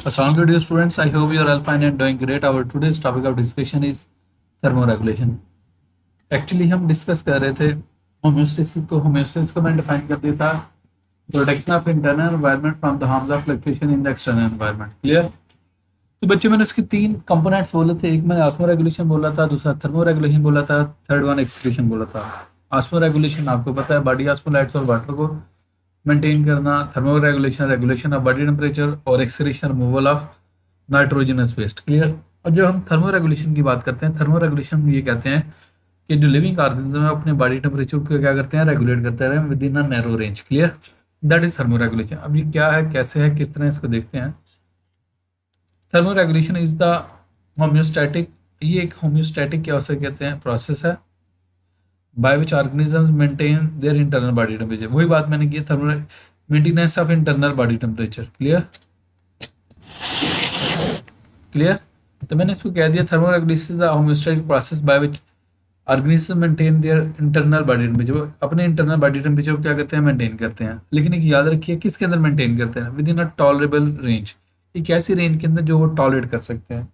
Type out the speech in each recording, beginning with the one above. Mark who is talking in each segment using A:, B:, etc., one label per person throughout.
A: Assalamu alaikum dear students. I hope you are all fine and doing great. Our today's topic of discussion is thermoregulation. Actually हम discuss कर रहे थे homeostasis को। Homeostasis को मैंने define कर दिया था protection of internal environment from the harms of fluctuation in the external environment. Clear? तो बच्चे मैंने उसके तीन कंपोनेंट्स बोले थे। एक मैंने ऑस्मो रेगुलेशन बोला था, दूसरा थर्मो रेगुलेशन बोला था, थर्ड वन एक्सक्लूशन बोला था। ऑस्मो रेगुलेशन आपको पता है बॉडी ऑस्मोलाइट्स और वाटर को मेंटेन करना। Thermoregulation regulation of body temperature और excretion removal of nitrogenous waste. Clear? और जब हम थर्मो रेगुलेशन की बात करते हैं, थर्मो रेगुलेशन में ये कहते हैं कि जो लिविंग ऑर्गेनिज्म है अपने बॉडी टेम्परेचर को क्या करते हैं, रेगुलेट करते हैं with in a narrow range. Clear? That is thermo regulation. अब ये क्या है, कैसे है, किस तरह इसको देखते हैं। Thermoregulation is the homeostatic, ये एक होम्योस्टैटिक क्या उसे कहते हैं प्रोसेस है by which organisms maintain their internal body temperature. वही बात मैंने की, thermo maintenance of internal body temperature. Clear? Clear? तो मैंने इसको कह दिया thermo regulation is the homeostatic process by which organism maintain their internal body temperature. अपने इंटरनल बॉडी टेम्परेचर को क्या करते हैं, मेंटेन करते हैं। लेकिन एक याद रखिए किसके अंदर मेंटेन करते हैं, with in a tolerable range. एक ऐसी रेंज के अंदर जो वो टॉलरेट कर सकते हैं।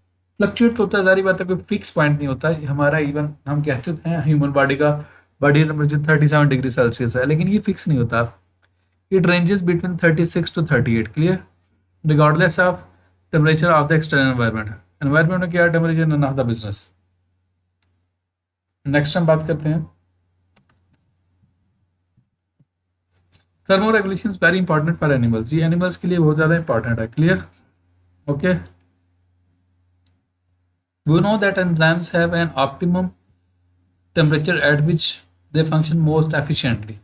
A: फ्लक्चुएट होता है, सारी बात है, कोई फिक्स पॉइंट नहीं होता है हमारा। इवन हम कहते हैं ह्यूमन बॉडी का बॉडी टेम्परेचर 37 डिग्री सेल्सियस है, लेकिन ये फिक्स नहीं होता। It ranges between 36 to 38। Clear? Regardless of temperature of the external environment. Environment में क्या temperature, none of the business. Next हम बात करते हैं thermoregulation is very important for animals. ये एनिमल्स के लिए बहुत ज्यादा इंपॉर्टेंट है। Clear? Okay, we know that enzymes have an optimum temperature at which they function most efficiently.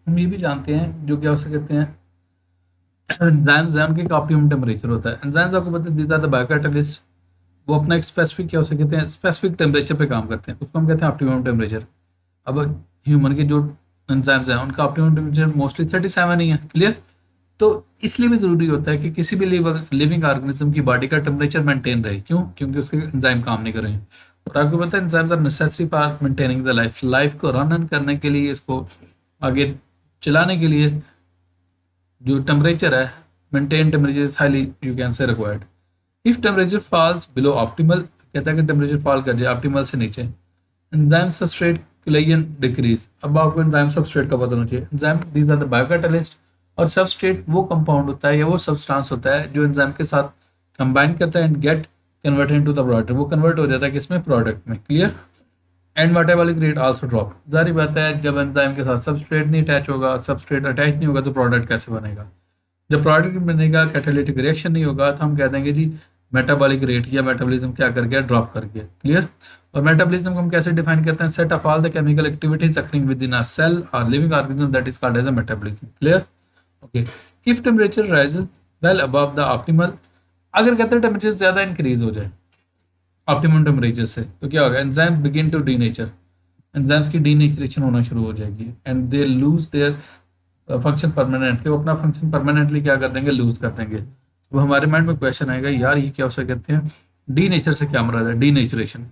A: हम ये भी जानते हैं जो क्या हो सकते हैं एंजाइम्स हैं, उनके एक ऑप्टिमम टेम्परेचर होता है। एंजाइम्स आपको पता है दीज आर द बायोकैटालिस्ट। वो अपना एक स्पेसिफिक क्या हो सकते हैं, स्पेसिफिक टेम्परेचर पे काम करते हैं, उसको हम कहते हैं ऑप्टिमम टेम्परेचर। अब ह्यूमन के जो एंजाइम्स हैं उनका ऑप्टिमम टेम्परेचर मोस्टली 37 ही है। क्लियर? तो इसलिए भी जरूरी होता है कि किसी भी लिविंग ऑर्गेनिज्म की बॉडी का टेम्परेचर मेंटेन रहे। क्यों? क्योंकि उसके एंजाइम काम नहीं कर रहे हैं। और आपको पता है enzymes are necessary for maintaining the life. Life को रन करने के लिए, इसको आगे चलाने के लिए जो टेम्परेचर है, maintain temperature is highly you can say required. If temperature falls below optimal, कहता है कि टेम्परेचर फॉल कर जाए ऑप्टिमल से नीचे, एंजाइम सबस्ट्रेट क्लेयन डिक्रीज। अब आपको एंजाइम सबस्ट्रेट का पता होना चाहिए। एंजाइम दीज आर द बायोकैटालिस्ट, और सबस्ट्रेट वो कंपाउंड होता है या वो सब्सटेंस होता है जो एंजाइम के साथ कंबाइन करता है and get converted into the product. वो कन्वर्ट हो जाता है किसमें, प्रोडक्ट में। Clear? And metabolic rate also drop. जारी बात है जब एंजाइम के साथ सबस्ट्रेट नहीं अटैच होगा, सबस्ट्रेट अटैच नहीं होगा तो प्रोडक्ट कैसे बनेगा। जब प्रोडक्ट बनेगा, कैटालिटिक रिएक्शन नहीं होगा, तो हम कह देंगे जी मेटाबॉलिक रेट या मेटाबॉलिज्म क्या कर गया, ड्रॉप कर गया। क्लियर? और मेटाबॉलिज्म को हम कैसे डिफाइन करते हैं, set of all the chemical activities occurring within a cell और living organism that is called as a metabolism. Clear? Okay, if temperature rises well above the optimal, अगर कहते हैं टेम्परेचर ज्यादा इंक्रीज हो जाए optimum temperature से, तो क्या होगा, enzyme begin to denature. Enzymes की डीनेचरेशन होना शुरू हो जाएगी and they lose their function permanently. वो अपना फंक्शन परमानेंटली क्या कर देंगे, लूज कर देंगे। तो हमारे माइंड में क्वेश्चन आएगा, यार ये क्या उसे कहते हैं, डी नेचर से क्या मराद है, डीनेचरेशन।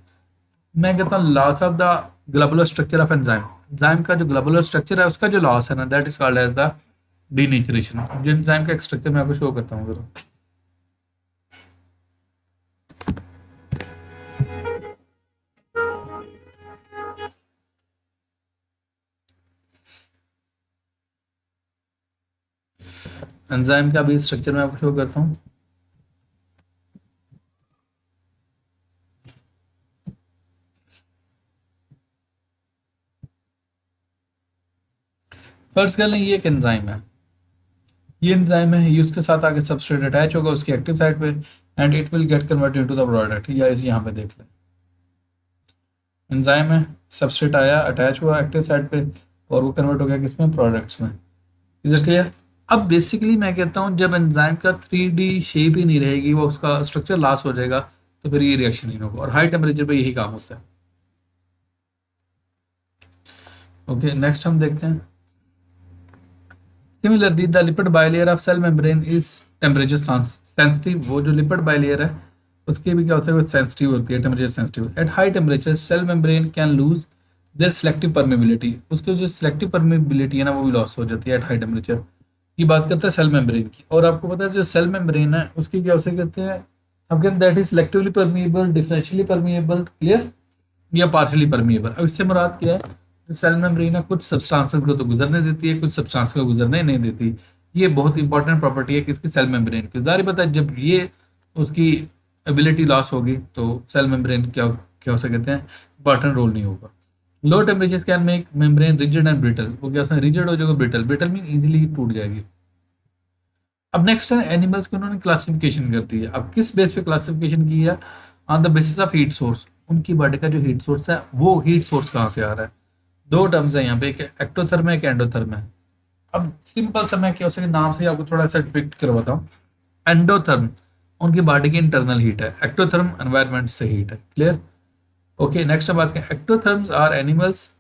A: मैं कहता हूँ loss of the globular structure of enzyme. Enzyme का जो ग्लोबुलर स्ट्रक्चर है उसका जो लॉस है ना, that is called as the denaturation. जो एंजाइम का एक स्ट्रक्चर मैं आपको शो करता हूँ जरा। एंजाइम का भी स्ट्रक्चर मैं आपको शो करता हूँ। फर्स्ट कर लें, ये एक एंजाइम है, ये एंजाइम है, ये उसके साथ आगे सबस्ट्रेट अटैच होगा उसकी एक्टिव साइड पे and it will get converted into the product. या इस यहाँ पे देख लें, एंजाइम है, सबस्ट्रेट आया, अटैच हुआ एक्टिव साइड पे और वो कन्वर्ट हो गया किसमें, प्रोडक्ट्स में। Is it clear? अब बेसिकली मैं कहता हूँ जब एंजाइम का 3D शेप ही नहीं रहेगी, वो उसका स्ट्रक्चर लॉस हो जाएगा, तो फिर ये रिएक्शन नहीं होगा। और हाई टेम्परेचर पे यही काम होता है। ओके, नेक्स्ट हम देखते हैं। Similarly the lipid bilayer of cell membrane is temperature sensitive. वो जो लिपिड बाइलेयर है उसके भी क्या होता है, वो सेंसिटिव होती है, temperature sensitive. At high temperature cell membrane can lose their selective permeability. उसकी जो सिलेक्टिव परमेबिलिटी है ना, वो भी लॉस हो जाती है एट हाई टेम्परेचर। की बात करते हैं सेल मेम्ब्रेन की। और आपको पता है जो सेल मेम्ब्रेन है उसकी क्या उसे कहते हैं, हम कहते हैं that is selectively permeable, differentially permeable, clear, या पार्शियली परमिएबल। अब इससे मुराद क्या है, सेल मेम्ब्रेन है कुछ सब्सटेंसेस को तो गुजरने देती है, कुछ सब्सटेंस को गुजरने नहीं देती। ये बहुत इंपॉर्टेंट प्रॉपर्टी है किसकी, सेल मेम्ब्रेन की। जाहिर पता है जब ये उसकी एबिलिटी लॉस होगी तो सेल मेम्ब्रेन क्या क्या उसे कहते हैं, इंपॉर्टेंट रोल नहीं होगा। Low temperature can make membrane rigid and brittle, वो क्या रिजिड हो जाएगा, ब्रिटल, ब्रिटल मीन इजीली टूट जाएगी। अब नेक्स्ट है एनिमल्स की उन्होंने क्लासिफिकेशन कर दी है। अब किस बेस पे क्लासिफिकेशन की है, on the basis of heat source, उनकी बॉडी का जो हीट सोर्स है वो हीट सोर्स कहाँ से आ रहा है। दो टर्म्स है यहाँ पे, एक एक्टोथर्म है, एक एंडोथर्म है। अब सिंपल सा मैं क्या हो सके नाम से आपको थोड़ा सा डिपिक्ट करवाता हूँ। एंडोथर्म उनकी बॉडी की इंटरनल हीट है, एक्टोथर्म एनवायरनमेंट से हीट है, क्लियर। ओके, नेक्स्ट बात करें, ectotherms are animals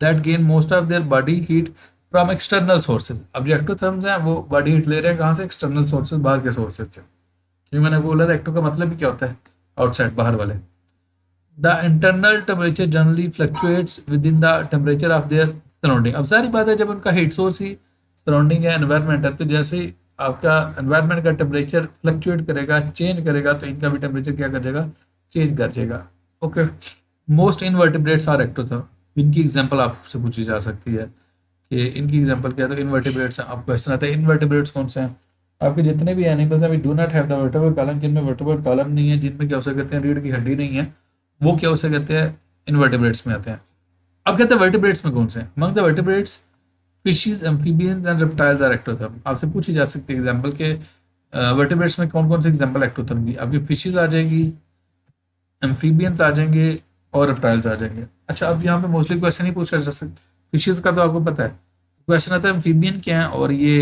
A: that gain most of their body heat from external sources. अब जो एक्टोथर्म्स हैं वो बॉडी हीट ले रहे हैं कहाँ से, एक्सटर्नल सोर्सेज, बाहर के सोर्सेज से। क्योंकि मैंने बोला था एक्टो का मतलब भी क्या होता है, आउटसाइड, बाहर वाले। The internal temperature generally fluctuates with in the temperature of their surrounding. अब सारी बात है जब उनका हीट सोर्स ही सराउंडिंग है, एनवायरमेंट है, तो जैसे ही आपका एनवायरमेंट का टेम्परेचर फ्लक्चुएट करेगा, चेंज करेगा, तो इनका भी टेम्परेचर क्या कर जाएगा, चेंज कर जाएगा। Okay, most invertebrates are ectotherm. इनकी एग्जांपल आपसे पूछी जा सकती है कि इनकी एग्जांपल क्या है, तो इनवर्टिब्रेट्स हैं। आप क्वेश्चन आता है इनवर्टिब्रेट्स कौन से हैं, आपके जितने भी एनिमल्स हैं we do not have the vertebral column, जिनमें वर्टेब्रल कॉलम नहीं है, जिनमें क्या हो सकते हैं रीढ़ की हड्डी नहीं है, वो क्या हो सकते हैं, इनवर्टिब्रेट्स में आते हैं। अब कहते हैं वर्टिब्रेट्स में कौन से हैं, among the vertebrates fishes, amphibians and reptiles are ectotherm. आपसे पूछी जा सकती है एग्जांपल के वर्टिब्रेट्स में कौन कौन से एग्जांपल एक्टोथर्म की, आपकी फिशेस आ जाएगी, एम्फीबियंस आ जाएंगे और रेप्टाइल्स आ जाएंगे। अच्छा, अब यहाँ पे मोस्टली क्वेश्चन ही पूछा जा सकता, फिशेस का तो आपको पता है, क्वेश्चन आता है एम्फीबियन क्या है और ये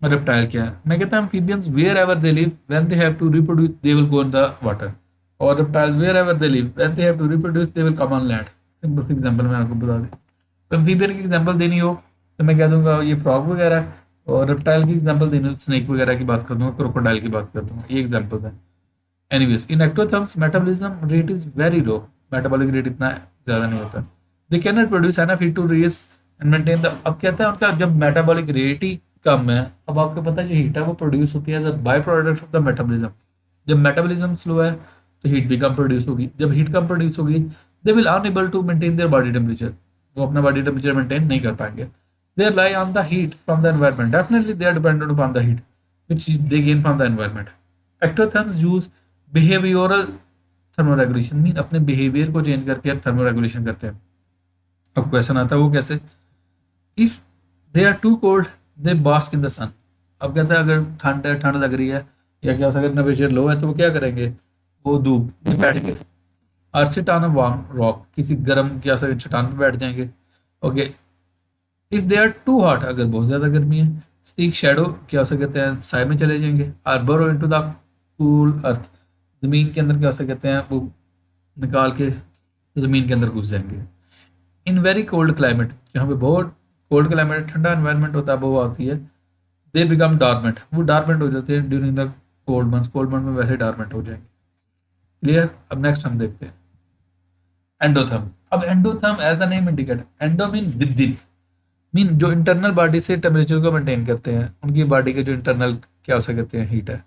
A: रेप्टाइल क्या है। मैं कहता हूँ amphibians wherever they live when they have to reproduce they will go in the water, और reptiles wherever they live when they have to reproduce they will come on land. Simple example मैं आपको बता दूं, तो amphibian की example देनी हो तो मैं कह दूंगा ये फ्रॉग वगैरह, और रेप्टाइल की एग्जांपल देनी हो स्नेक वगैरह की बात कर दूंगा, क्रोकोडाइल की बात कर दूंगा, ये एग्जांपल है। Anyways in ectotherms metabolism rate is very low, metabolic rate इतना ज्यादा नहीं होता। They can not produce enough heat to raise and maintain the, अब कहता है उनका जब मेटाबॉलिक रेट ही कम है, अब आपको पता है जो हीट है वो प्रोड्यूस होती है as a by product of the metabolism. जब मेटाबॉलिज्म स्लो है तो हीट भी कम प्रोड्यूस होगी, जब हीट कम प्रोड्यूस होगी they will unable to maintain their body temperature, वो अपना बॉडी टेम्परेचर मेंटेन नहीं कर पाएंगे। They rely on the heat from the environment, definitely they are dependent upon the heat which they gain from the environment. Ectotherms use behavioral thermoregulation, mean अपने behaviour को change करके thermoregulation करते हैं। अब question आता है वो कैसे, if they are too cold they bask in the sun. अब कहता है अगर ठंड है, ठंड लग रही है, या क्या अगर टेम्परेचर लो है तो वो क्या करेंगे, वो धूप में बैठेंगे, और sit on a warm rock, किसी गर्म क्या चट्टान पे बैठ जाएंगे। Okay, if they are too hot, अगर बहुत ज्यादा गर्मी है, सीक शैडो, क्या हो कहते हैं साय में चले जाएंगे, और बरो इनटू द कूल अर्थ, जमीन के अंदर क्या हो कहते हैं वो निकाल के जमीन के अंदर घुस जाएंगे। इन वेरी कोल्ड क्लाइमेट, जहाँ पे बहुत कोल्ड क्लाइमेट, ठंडा एनवायरनमेंट होता है, वो आती है, दे बिकम डॉर्मेंट, वो डॉर्मेंट हो जाते हैं during the cold months, cold month में वैसे डॉर्मेंट हो जाएंगे। क्लियर। अब नेक्स्ट हम देखते हैं एंडोथर्म। अब endotherm as the name indicate, endo mean within, mean जो इंटरनल बॉडी से टेम्परेचर को मेंटेन करते हैं, उनकी बॉडी के जो इंटरनल क्या हो सकते हैं हीट है।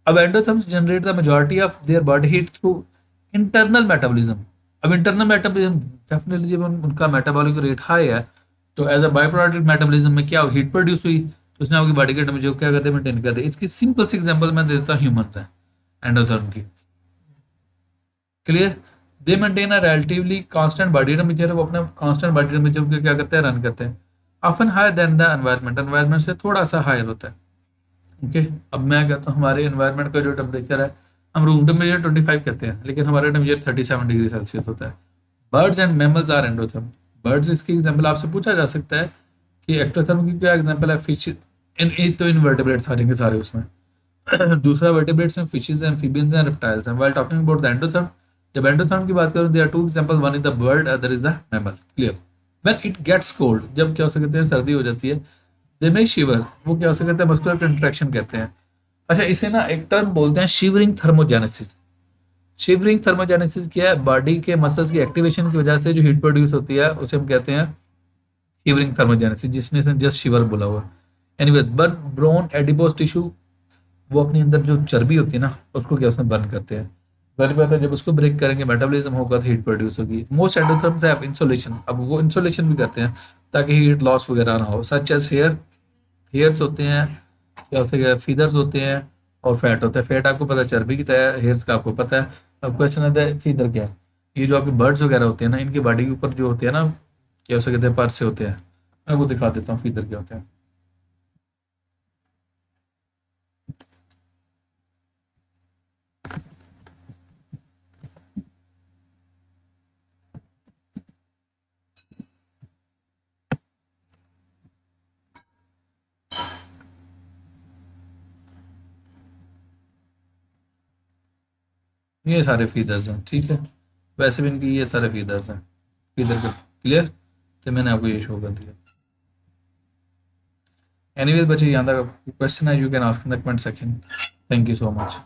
A: अब endotherms generate the majority of their body heat through internal metabolism. अब इंटरनल मेटाबॉलिज्म डेफिनेटली जब उनका मेटाबॉलिक रेट हाई है तो as a by product metabolism में क्या हीट प्रोड्यूस हुई, तो उसने आपकी बॉडी के टेम्परेचर को क्या करते हैं, मेंटेन करते हैं। इसकी सिंपल सी एग्जांपल मैं देता हूँ ह्यूमंस है एंडोथर्म की। Clear. They maintain a relatively constant body temperature, वो अपने कांस्टेंट बॉडी टेम्परेचर को क्या करते हैं, रन करते हैं, often higher than the environment, environment से थोड़ा सा हायर होता है। ओके, अब मैं कहता हूँ हमारे एनवायरनमेंट का जो टेम्परेचर है, हम रूम टेम्परेचर 25 कहते हैं, लेकिन हमारा टेम्परेचर 37 डिग्री सेल्सियस होता है। Birds and mammals are endotherm. Birds, इसकी एग्जांपल आपसे पूछा जा सकता है कि एक्टोथर्म की क्या एग्जांपल है, फिश, इन एक तो इनवर्टिब्रेट्स आ जाएंगे सारे उसमें दूसरा वर्टिब्रेट्स में फिशेस, एम्फीबियंस एंड रेप्टाइल्स हैं। While talking about the endotherm, जब एंडोथर्म की बात करूं, there are two example, one is the bird, other is the mammal. Clear. When it gets cold, जब क्या हो सकते हैं सर्दी हो जाती है, दे मे शिवर, वो क्या हो सकते हैं मस्कुलर कंट्रैक्शन कहते हैं। अच्छा, इसे ना एक टर्म बोलते हैं शिवरिंग थर्मोजेनेसिस। शिवरिंग थर्मोजेनेसिस क्या है, बॉडी के मसल्स की एक्टिवेशन की वजह से जो हीट प्रोड्यूस होती है उसे हम कहते हैं शिवरिंग थर्मोजेनेसिस, जिसने जस्ट शिवर बोला हुआ। Anyways, but brown adipose tissue वो अपने अंदर जो चर्बी होती है ना उसको क्या उसमें बर्न करते हैं। जाहिर बात है जब उसको ब्रेक करेंगे मेटाबॉलिज्म होगा तो हीट प्रोड्यूस होगी। मोस्ट एंडोथर्म्स हैव इंसुलेशन, अब वो इंसुलेशन भी करते हैं ताकि हीट लॉस वगैरह ना हो। सच एज हेयर, हेयर्स होते हैं, क्या होते हैं, फीदर्स होते हैं और फैट होता है। फैट आपको पता है चर्बी की तरह है, हेयर्स का आपको पता है। अब क्वेश्चन आता है फीदर क्या है। ये जो आपके बर्ड्स वगैरह होते हैं ना इनकी बॉडी के ऊपर जो होते हैं ना, क्या उसे कहते हैं, पर से होते हैं। मैं वो दिखा देता हूँ फीदर क्या होते हैं। ये सारे फीदर्स हैं, ठीक है। वैसे भी इनकी ये सारे फीदर्स हैं, फीदर का क्लियर। तो मैंने आपको ये शो कर दिया। एनीवेज बच्चे, यहाँ तक क्वेश्चन है, you can ask in the comment section. Thank you so much.